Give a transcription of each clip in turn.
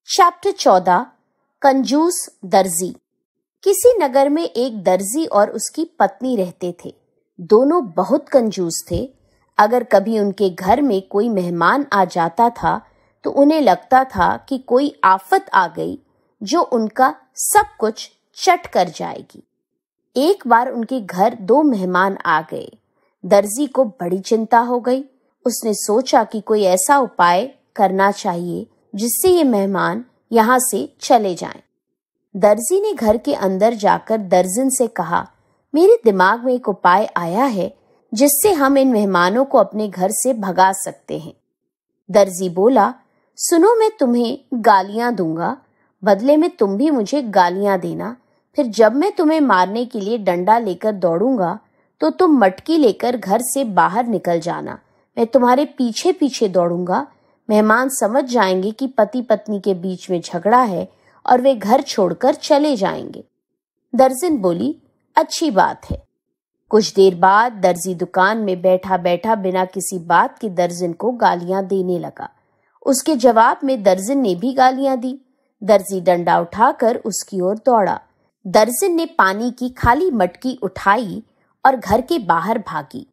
Chapter 14 कंजूस दर्जी। किसी नगर में एक दर्जी और उसकी पत्नी रहते थे। दोनों बहुत कंजूस थे। अगर कभी उनके घर में कोई मेहमान आ जाता था तो उन्हें लगता था कि कोई आफत आ गई जो उनका सब कुछ चट कर जाएगी। एक बार उनके घर 2 मेहमान आ गए। दर्जी को बड़ी चिंता हो गई। उसने सोचा कि कोई ऐसा उपाय करना चाहिए जिससे ये मेहमान यहाँ से चले जाएं। दर्जी ने घर के अंदर जाकर दर्जन से कहा, मेरे दिमाग में एक उपाय आया है जिससे हम इन मेहमानों को अपने घर से भगा सकते हैं। दर्जी बोला, सुनो, मैं तुम्हें गालियां दूंगा, बदले में तुम भी मुझे गालियां देना। फिर जब मैं तुम्हें मारने के लिए डंडा लेकर दौड़ूंगा तो तुम मटकी लेकर घर से बाहर निकल जाना। मैं तुम्हारे पीछे पीछे दौड़ूंगा। मेहमान समझ जाएंगे कि पति पत्नी के बीच में झगड़ा है और वे घर छोड़कर चले जाएंगे। दर्जन बोली, अच्छी बात है। कुछ देर बाद दर्जी दुकान में बैठा बैठा बिना किसी बात के दर्जन को गालियां देने लगा। उसके जवाब में दर्जन ने भी गालियां दी। दर्जी डंडा उठाकर उसकी ओर दौड़ा। दर्जन ने पानी की खाली मटकी उठाई और घर के बाहर भागी।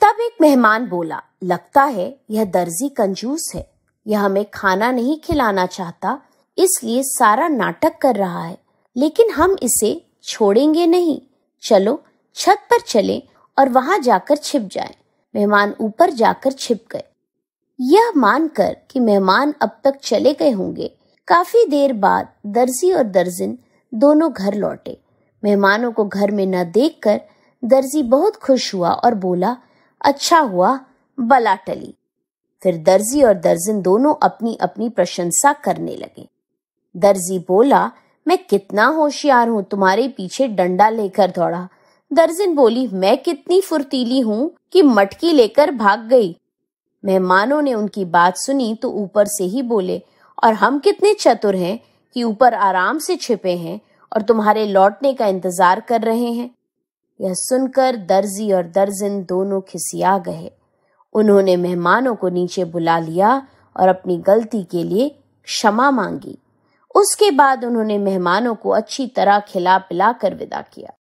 तब एक मेहमान बोला, लगता है यह दर्जी कंजूस है। यह हमें खाना नहीं खिलाना चाहता, इसलिए सारा नाटक कर रहा है, लेकिन हम इसे छोड़ेंगे नहीं। चलो छत पर चलें और वहां जाकर छिप जाएं। मेहमान ऊपर जाकर छिप गए। यह मानकर कि मेहमान अब तक चले गए होंगे, काफी देर बाद दर्जी और दर्जन दोनों घर लौटे। मेहमानों को घर में न देखकर दर्जी बहुत खुश हुआ और बोला, अच्छा हुआ बला टली। फिर दर्जी और दर्जन दोनों अपनी अपनी प्रशंसा करने लगे। दर्जी बोला, मैं कितना होशियार हूँ, तुम्हारे पीछे डंडा लेकर दौड़ा। दर्जन बोली, मैं कितनी फुर्तीली हूँ कि मटकी लेकर भाग गई। मेहमानों ने उनकी बात सुनी तो ऊपर से ही बोले, और हम कितने चतुर हैं कि ऊपर आराम से छिपे हैं और तुम्हारे लौटने का इंतजार कर रहे हैं। यह सुनकर दर्जी और दर्जन दोनों खिसिया गए। उन्होंने मेहमानों को नीचे बुला लिया और अपनी गलती के लिए क्षमा मांगी। उसके बाद उन्होंने मेहमानों को अच्छी तरह खिला पिला कर विदा किया।